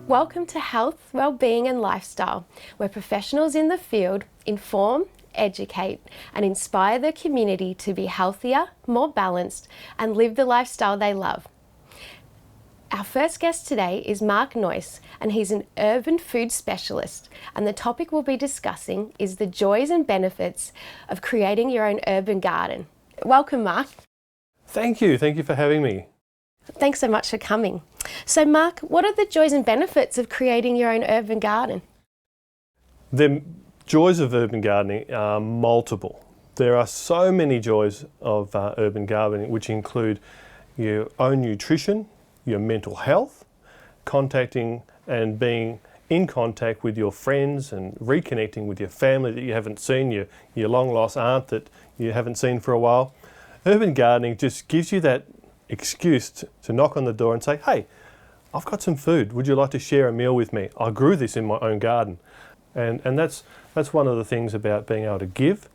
Welcome to Health, Wellbeing and Lifestyle, where professionals in the field inform, educate and inspire the community to be healthier, more balanced and live the lifestyle they love. Our first guest today is Marc Noyce, and he's an urban food specialist, and the topic we'll be discussing is the joys and benefits of creating your own urban garden. Welcome, Marc. Thank you for having me. Thanks so much for coming. So Marc, what are the joys and benefits of creating your own urban garden? The joys of urban gardening are multiple. There are so many joys of urban gardening, which include your own nutrition, your mental health, contacting and being in contact with your friends and reconnecting with your family that you haven't seen, your long lost aunt that you haven't seen for a while. Urban gardening just gives you that excuse to knock on the door and say, hey, I've got some food, would you like to share a meal with me? I grew this in my own garden. And that's one of the things about being able to give,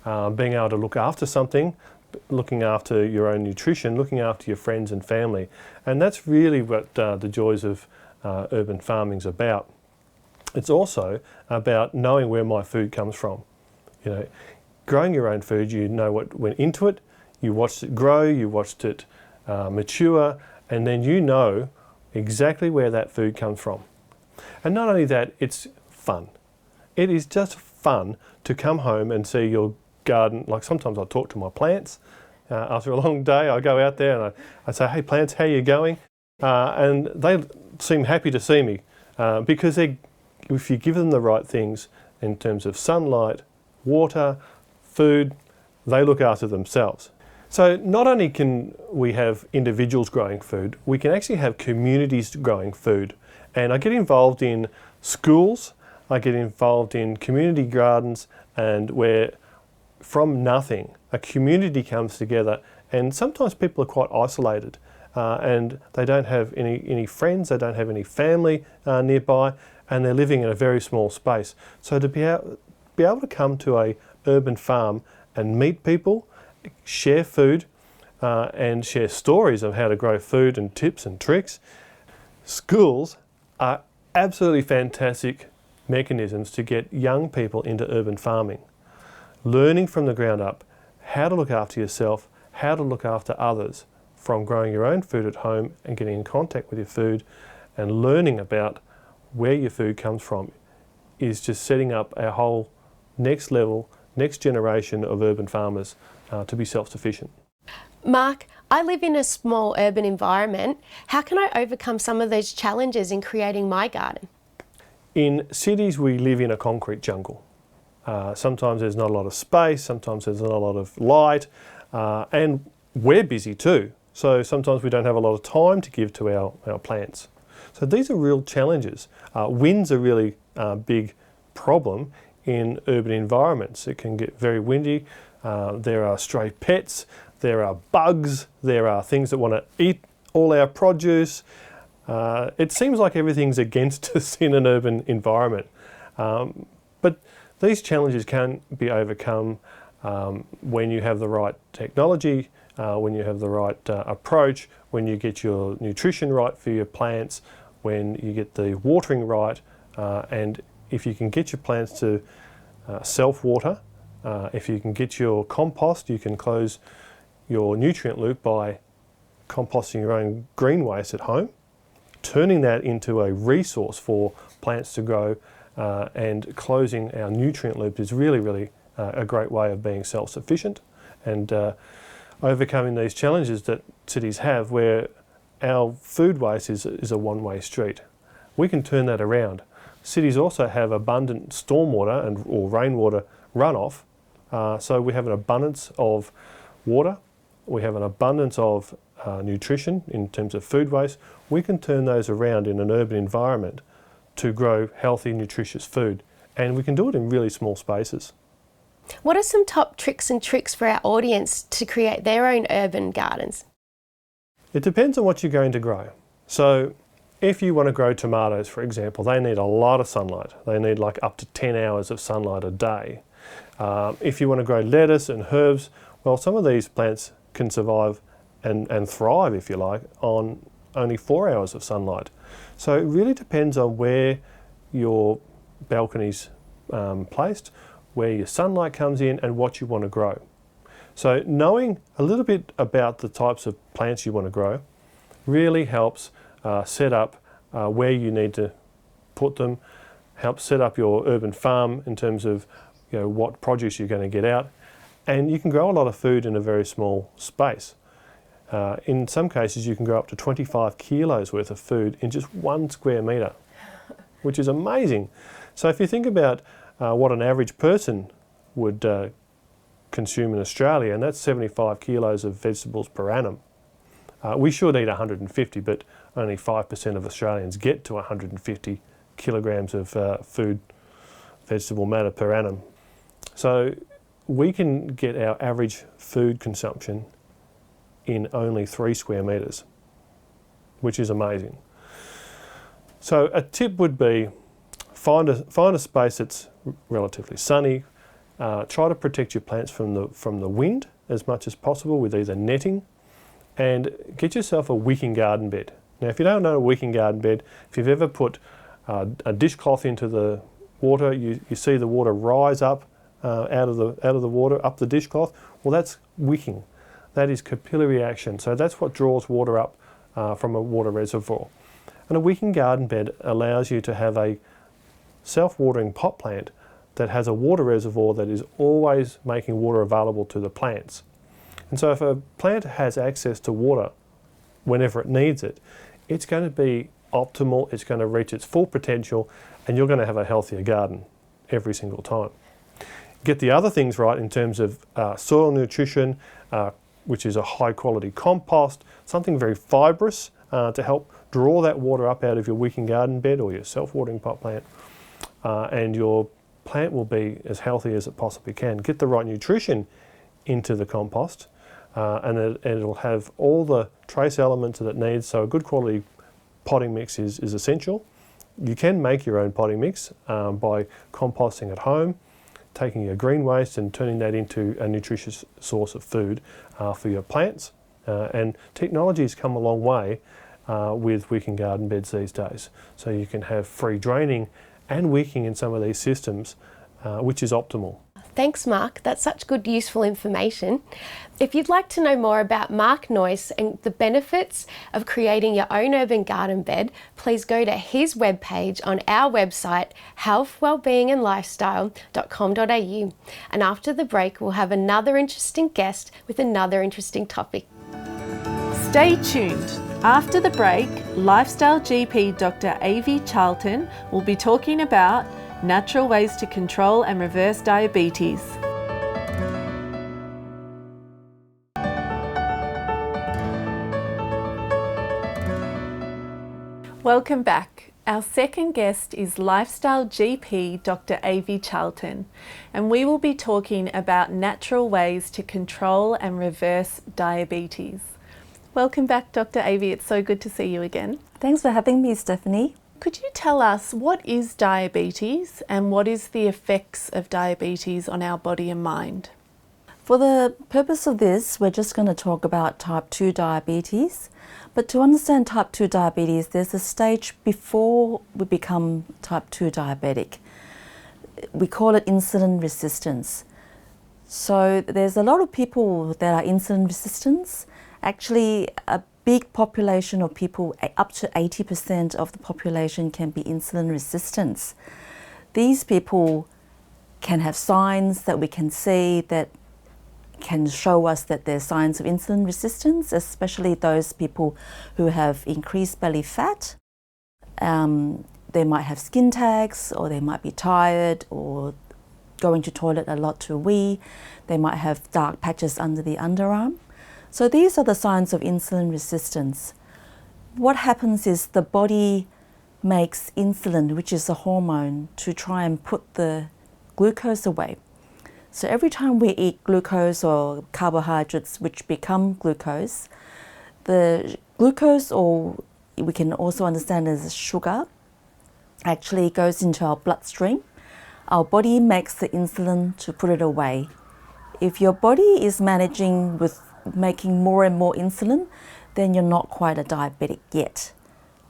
being able to look after something, looking after your own nutrition, looking after your friends and family. And that's really what the joys of urban farming is about. It's also about knowing where my food comes from. You know, growing your own food, you know what went into it, you watched it grow, you watched it mature, and then you know exactly where that food comes from. And not only that, it's fun. It is just fun to come home and see your garden. Like sometimes I talk to my plants. After a long day, I go out there and I say, hey plants, how are you going? And they seem happy to see me because if you give them the right things in terms of sunlight, water, food, they look after themselves. So not only can we have individuals growing food, we can actually have communities growing food. And I get involved in schools, I get involved in community gardens, and where from nothing a community comes together, and sometimes people are quite isolated and they don't have any friends, they don't have any family nearby, and they're living in a very small space. So to be able to come to a urban farm and meet people, share food and share stories of how to grow food and tips and tricks. Schools are absolutely fantastic mechanisms to get young people into urban farming. Learning from the ground up how to look after yourself, how to look after others, from growing your own food at home and getting in contact with your food and learning about where your food comes from is just setting up a whole next level, next generation of urban farmers to be self-sufficient. Marc, I live in a small urban environment. How can I overcome some of those challenges in creating my garden? In cities, we live in a concrete jungle. Sometimes there's not a lot of space, sometimes there's not a lot of light, and we're busy too. So sometimes we don't have a lot of time to give to our plants. So these are real challenges. Wind's a really big problem in urban environments. It can get very windy. There are stray pets, there are bugs, there are things that want to eat all our produce. It seems like everything's against us in an urban environment. But these challenges can be overcome when you have the right technology, when you have the right approach, when you get your nutrition right for your plants, when you get the watering right, and if you can get your plants to self-water, if you can get your compost, you can close your nutrient loop by composting your own green waste at home, turning that into a resource for plants to grow, and closing our nutrient loop is really a great way of being self-sufficient and overcoming these challenges that cities have where our food waste is a one-way street. We can turn that around. Cities also have abundant stormwater or rainwater runoff, so we have an abundance of water, we have an abundance of nutrition in terms of food waste. We can turn those around in an urban environment to grow healthy, nutritious food, and we can do it in really small spaces. What are some top tricks and tricks for our audience to create their own urban gardens? It depends on what you're going to grow. So if you want to grow tomatoes, for example, they need a lot of sunlight. They need like up to 10 hours of sunlight a day. If you want to grow lettuce and herbs, well, some of these plants can survive and thrive, if you like, on only 4 hours of sunlight. So it really depends on where your balcony's placed, where your sunlight comes in and what you want to grow. So knowing a little bit about the types of plants you want to grow really helps set up where you need to put them, helps set up your urban farm in terms of what produce you're going to get out, and you can grow a lot of food in a very small space. In some cases you can grow up to 25 kilos worth of food in just 1 square metre, which is amazing. So if you think about what an average person would consume in Australia, and that's 75 kilos of vegetables per annum. We should eat 150, but only 5% of Australians get to 150 kilograms of vegetable matter per annum. So we can get our average food consumption in only 3 square metres, which is amazing. So a tip would be find a space that's relatively sunny. Try to protect your plants from the wind as much as possible with either netting, and get yourself a wicking garden bed. Now, if you don't know a wicking garden bed, if you've ever put a dishcloth into the water, you see the water rise up out of the water up the dishcloth. Well, that's wicking. That is capillary action. So that's what draws water up from a water reservoir. And a wicking garden bed allows you to have a self-watering pot plant that has a water reservoir that is always making water available to the plants. And so if a plant has access to water whenever it needs it, it's going to be optimal, it's going to reach its full potential, and you're going to have a healthier garden every single time. Get the other things right in terms of soil nutrition, which is a high quality compost, something very fibrous to help draw that water up out of your wicking garden bed or your self-watering pot plant, and your plant will be as healthy as it possibly can. Get the right nutrition into the compost, and it'll have all the trace elements that it needs. So a good quality potting mix is essential. You can make your own potting mix by composting at home, taking your green waste and turning that into a nutritious source of food for your plants. And technology has come a long way with wicking garden beds these days. So you can have free draining and wicking in some of these systems, which is optimal. Thanks, Marc. That's such good, useful information. If you'd like to know more about Marc Noyce and the benefits of creating your own urban garden bed, please go to his webpage on our website, healthwellbeingandlifestyle.com.au. And after the break, we'll have another interesting guest with another interesting topic. Stay tuned. After the break, Lifestyle GP Dr. Avi Charlton will be talking about natural ways to control and reverse diabetes. Welcome back. Our second guest is Lifestyle GP Dr. Avi Charlton, and we will be talking about natural ways to control and reverse diabetes. Welcome back, Dr. Avi. It's so good to see you again. Thanks for having me, Stephanie. Could you tell us what is diabetes and what is the effects of diabetes on our body and mind? For the purpose of this, we're just going to talk about type 2 diabetes. But to understand type 2 diabetes, there's a stage before we become type 2 diabetic. We call it insulin resistance. So there's a lot of people that are insulin resistant. Actually, a big population of people, up to 80% of the population, can be insulin resistant. These people can have signs that we can see that can show us that there's signs of insulin resistance, especially those people who have increased belly fat. They might have skin tags, or they might be tired, or going to toilet a lot to wee. They might have dark patches under the underarm. So these are the signs of insulin resistance. What happens is the body makes insulin, which is a hormone, to try and put the glucose away. So every time we eat glucose or carbohydrates which become glucose, the glucose, or we can also understand as sugar, actually goes into our bloodstream. Our body makes the insulin to put it away. If your body is managing with making more and more insulin, then you're not quite a diabetic yet.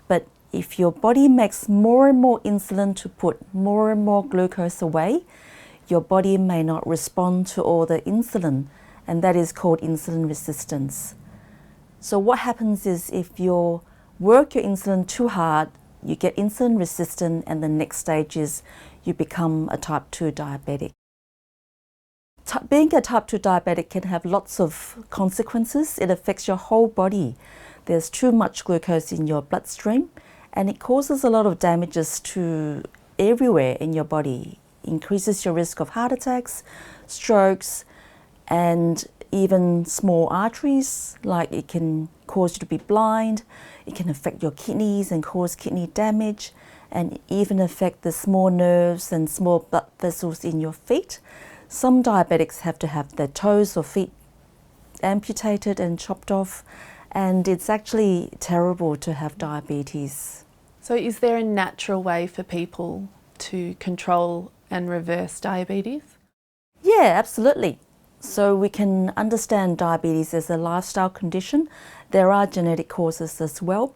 But if your body makes more and more insulin to put more and more glucose away, your body may not respond to all the insulin, and that is called insulin resistance. So what happens is if you work your insulin too hard, you get insulin resistant, and the next stage is you become a type 2 diabetic. Being a type 2 diabetic can have lots of consequences. It affects your whole body. There's too much glucose in your bloodstream, and it causes a lot of damages to everywhere in your body. Increases your risk of heart attacks, strokes, and even small arteries, like it can cause you to be blind. It can affect your kidneys and cause kidney damage, and even affect the small nerves and small blood vessels in your feet. Some diabetics have to have their toes or feet amputated and chopped off, and it's actually terrible to have diabetes. So is there a natural way for people to control and reverse diabetes? Yeah, absolutely. So we can understand diabetes as a lifestyle condition. There are genetic causes as well.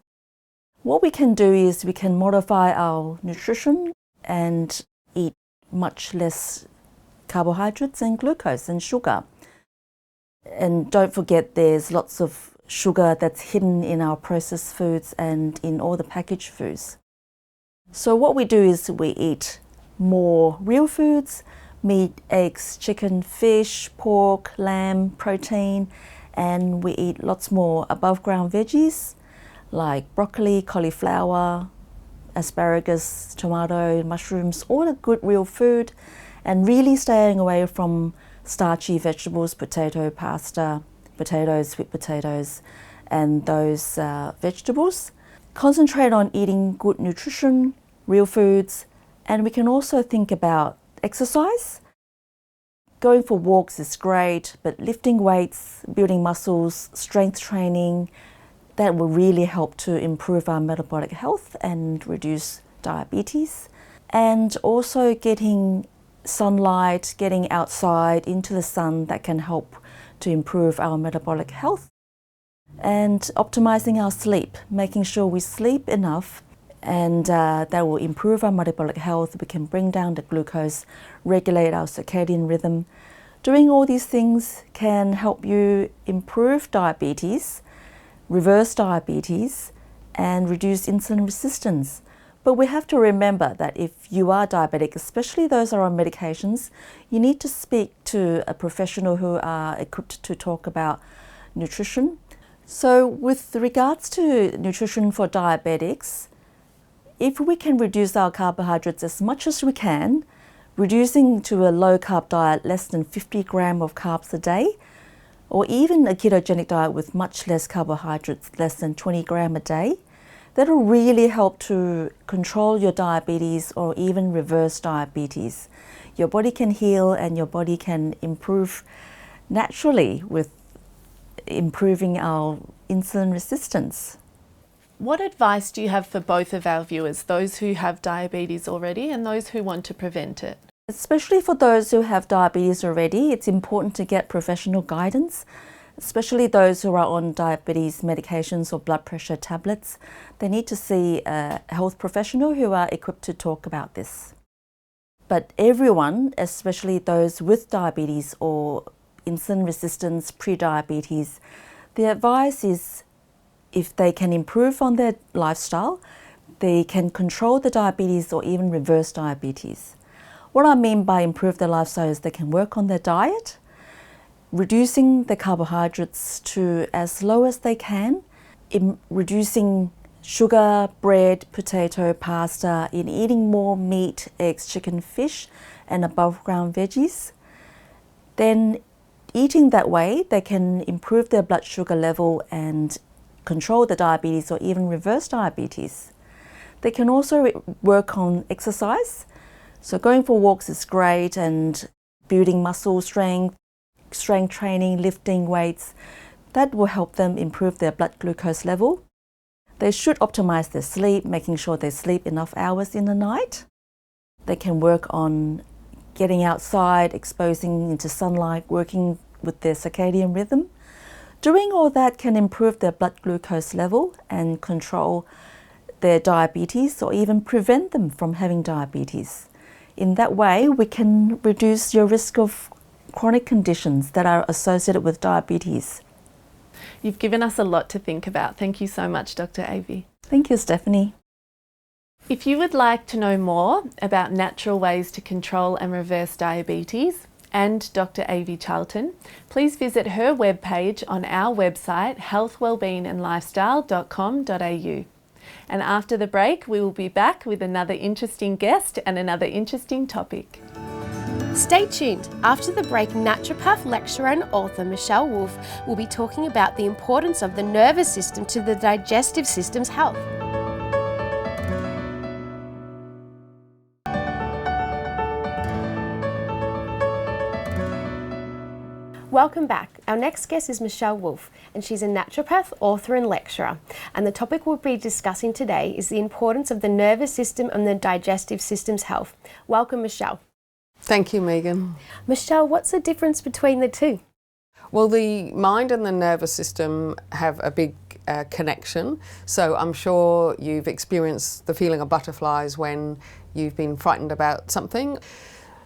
What we can do is we can modify our nutrition and eat much less carbohydrates and glucose and sugar. And don't forget, there's lots of sugar that's hidden in our processed foods and in all the packaged foods. So what we do is we eat more real foods, meat, eggs, chicken, fish, pork, lamb, protein, and we eat lots more above ground veggies like broccoli, cauliflower, asparagus, tomato, mushrooms, all the good real food, and really staying away from starchy vegetables, potato, pasta, potatoes, sweet potatoes, and those vegetables. Concentrate on eating good nutrition, real foods, and we can also think about exercise. Going for walks is great, but lifting weights, building muscles, strength training, that will really help to improve our metabolic health and reduce diabetes. And also getting sunlight, getting outside into the sun, that can help to improve our metabolic health. And optimizing our sleep, making sure we sleep enough, and that will improve our metabolic health. We can bring down the glucose, regulate our circadian rhythm. Doing all these things can help you improve diabetes, reverse diabetes, and reduce insulin resistance. But we have to remember that if you are diabetic, especially those who are on medications, you need to speak to a professional who are equipped to talk about nutrition. So with regards to nutrition for diabetics, if we can reduce our carbohydrates as much as we can, reducing to a low-carb diet, less than 50 grams of carbs a day, or even a ketogenic diet with much less carbohydrates, less than 20 grams a day, that'll really help to control your diabetes or even reverse diabetes. Your body can heal and your body can improve naturally with improving our insulin resistance. What advice do you have for both of our viewers, those who have diabetes already and those who want to prevent it? Especially for those who have diabetes already, it's important to get professional guidance, especially those who are on diabetes medications or blood pressure tablets. They need to see a health professional who are equipped to talk about this. But everyone, especially those with diabetes or insulin resistance, pre-diabetes, the advice is if they can improve on their lifestyle, they can control the diabetes or even reverse diabetes. What I mean by improve their lifestyle is they can work on their diet, reducing the carbohydrates to as low as they can, reducing sugar, bread, potato, pasta, in eating more meat, eggs, chicken, fish, and above ground veggies. Then eating that way, they can improve their blood sugar level and control the diabetes or even reverse diabetes. They can also work on exercise. So going for walks is great, and building muscle strength training, lifting weights, that will help them improve their blood glucose level. They should optimize their sleep, making sure they sleep enough hours in the night. They can work on getting outside, exposing into sunlight, working with their circadian rhythm. Doing all that can improve their blood glucose level and control their diabetes, or even prevent them from having diabetes. In that way, we can reduce your risk of chronic conditions that are associated with diabetes. You've given us a lot to think about. Thank you so much, Dr. Avi. Thank you, Stephanie. If you would like to know more about natural ways to control and reverse diabetes and Dr. Avi Charlton, please visit her webpage on our website healthwellbeingandlifestyle.com.au. And after the break, we will be back with another interesting guest and another interesting topic. Stay tuned. After the break, naturopath, lecturer and author Michèle Wolff will be talking about the importance of the nervous system to the digestive system's health. Welcome back. Our next guest is Michèle Wolff, and she's a naturopath, author and lecturer. And the topic we'll be discussing today is the importance of the nervous system and the digestive system's health. Welcome, Michèle. Thank you, Megan. Michèle, what's the difference between the two? Well, the mind and the nervous system have a big connection. So I'm sure you've experienced the feeling of butterflies when you've been frightened about something.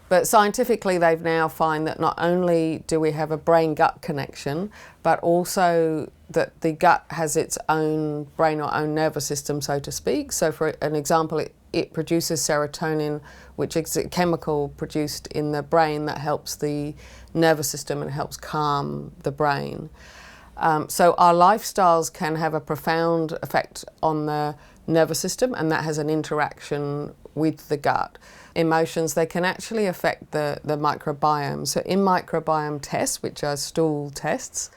But scientifically, they've now found that not only do we have a brain-gut connection, but also that the gut has its own brain or own nervous system, so to speak. So for an example, it produces serotonin, which is a chemical produced in the brain that helps the nervous system and helps calm the brain. So our lifestyles can have a profound effect on the nervous system, and that has an interaction with the gut. Emotions, they can actually affect the microbiome. So in microbiome tests, which are stool tests,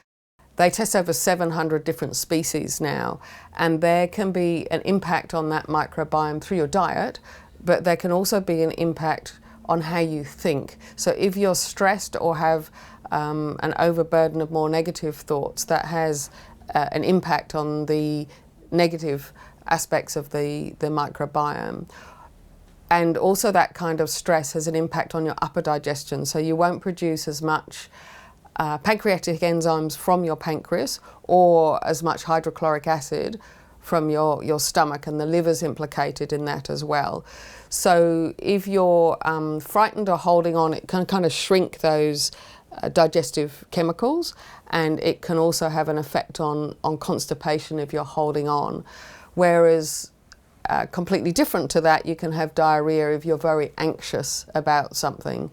they test over 700 different species now, and there can be an impact on that microbiome through your diet, but there can also be an impact on how you think. So if you're stressed or have an overburden of more negative thoughts, that has an impact on the negative aspects of the microbiome. And also that kind of stress has an impact on your upper digestion, so you won't produce as much pancreatic enzymes from your pancreas or as much hydrochloric acid from your stomach, and the liver's implicated in that as well. So if you're frightened or holding on, it can kind of shrink those digestive chemicals, and it can also have an effect on constipation if you're holding on. Whereas completely different to that, you can have diarrhea if you're very anxious about something,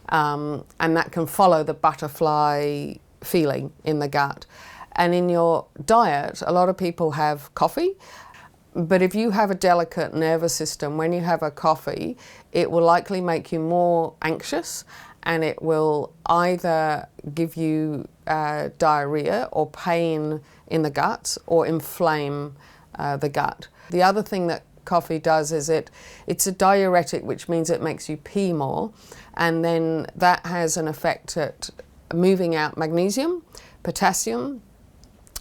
and that can follow the butterfly feeling in the gut. And in your diet, a lot of people have coffee, but if you have a delicate nervous system, when you have a coffee, it will likely make you more anxious, and it will either give you diarrhea or pain in the guts or inflame the gut. The other thing that coffee does is it's a diuretic, which means it makes you pee more, and then that has an effect at moving out magnesium, potassium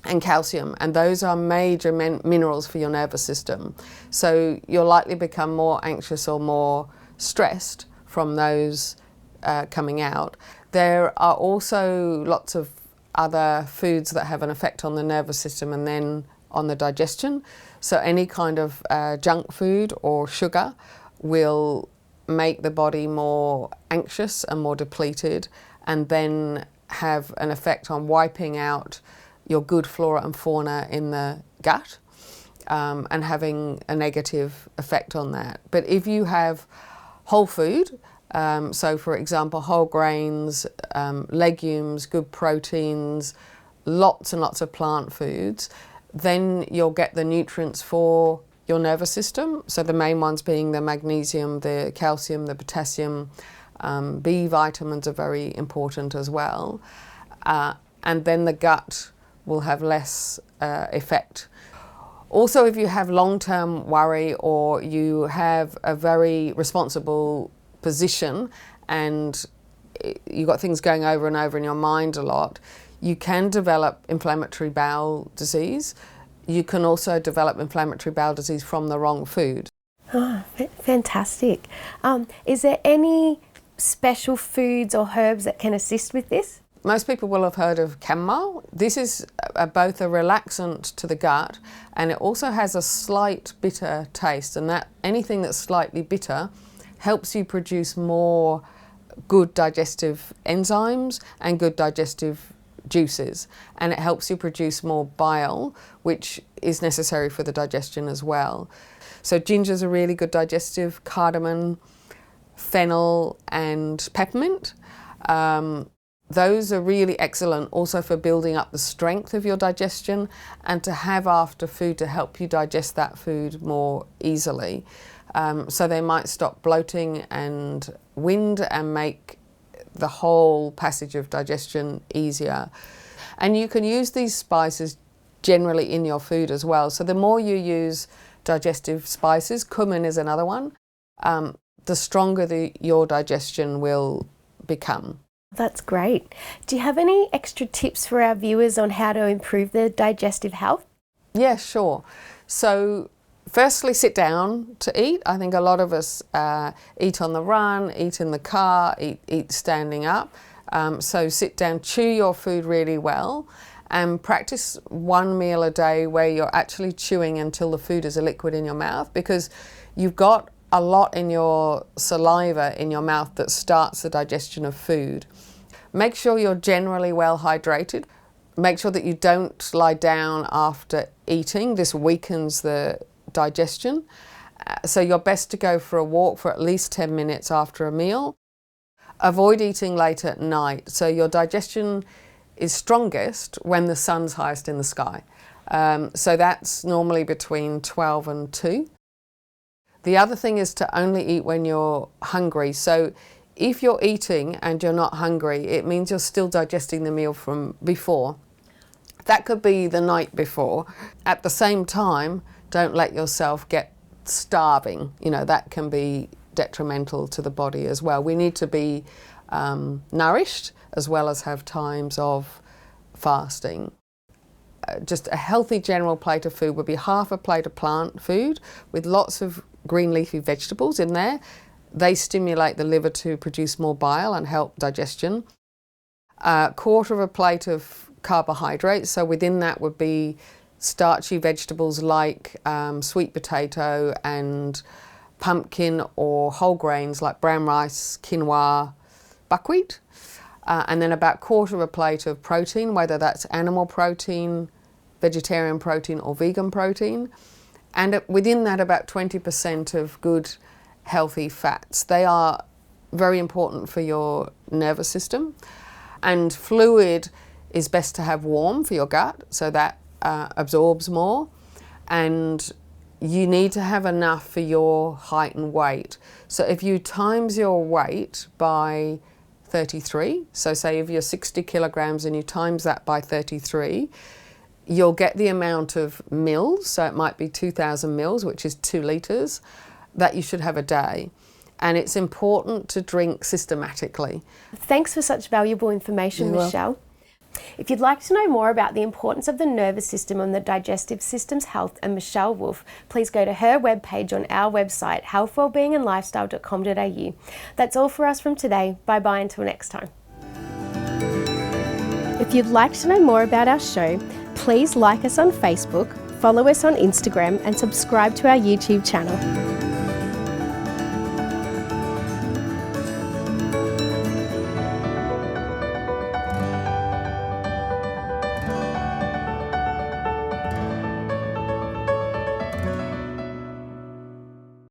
and calcium, and those are major minerals for your nervous system. So you'll likely become more anxious or more stressed from those coming out. There are also lots of other foods that have an effect on the nervous system and then on the digestion. So any kind of junk food or sugar will make the body more anxious and more depleted, and then have an effect on wiping out your good flora and fauna in the gut, and having a negative effect on that. But if you have whole food, so for example whole grains, legumes, good proteins, lots and lots of plant foods, then you'll get the nutrients for your nervous system. So the main ones being the magnesium, the calcium, the potassium, B vitamins are very important as well. And then the gut will have less effect. Also, if you have long-term worry or you have a very responsible position and you've got things going over and over in your mind a lot, you can develop inflammatory bowel disease. You can also develop inflammatory bowel disease from the wrong food. Oh, fantastic. Is there any special foods or herbs that can assist with this? Most people will have heard of chamomile. This is both a relaxant to the gut, and it also has a slight bitter taste, and that anything that's slightly bitter helps you produce more good digestive enzymes and good digestive juices, and it helps you produce more bile, which is necessary for the digestion as well. So ginger's a really good digestive, cardamom, fennel and peppermint. Those are really excellent also for building up the strength of your digestion and to have after food to help you digest that food more easily. So they might stop bloating and wind and make the whole passage of digestion easier. And you can use these spices generally in your food as well. So the more you use digestive spices, cumin is another one, the stronger your digestion will become. That's great. Do you have any extra tips for our viewers on how to improve their digestive health? Yeah, sure. So firstly, sit down to eat. I think a lot of us eat on the run, eat in the car, eat standing up. So sit down, chew your food really well, and practice one meal a day where you're actually chewing until the food is a liquid in your mouth, because you've got a lot in your saliva in your mouth that starts the digestion of food. Make sure you're generally well hydrated. Make sure that you don't lie down after eating. This weakens the digestion. So you're best to go for a walk for at least 10 minutes after a meal. Avoid eating late at night. So your digestion is strongest when the sun's highest in the sky. So that's normally between 12 and 2. The other thing is to only eat when you're hungry. So if you're eating and you're not hungry, it means you're still digesting the meal from before. That could be the night before. At the same time, don't let yourself get starving. You know, that can be detrimental to the body as well. We need to be nourished as well as have times of fasting. Just a healthy general plate of food would be half a plate of plant food with lots of green leafy vegetables in there. They stimulate the liver to produce more bile and help digestion. A quarter of a plate of carbohydrates, so within that would be starchy vegetables like sweet potato and pumpkin, or whole grains like brown rice, quinoa, buckwheat. And then about quarter of a plate of protein, whether that's animal protein, vegetarian protein or vegan protein. And within that about 20% of good healthy fats. They are very important for your nervous system. And fluid is best to have warm for your gut, so that absorbs more. And you need to have enough for your height and weight. So if you times your weight by 33, so say if you're 60 kilograms and you times that by 33, you'll get the amount of mils, so it might be 2,000 mils, which is 2 litres, that you should have a day. And it's important to drink systematically. Thanks for such valuable information, Michèle. If you'd like to know more about the importance of the nervous system and the digestive system's health and Michèle Wolff, please go to her webpage on our website, healthwellbeingandlifestyle.com.au. That's all for us from today. Bye-bye until next time. If you'd like to know more about our show, please like us on Facebook, follow us on Instagram and subscribe to our YouTube channel.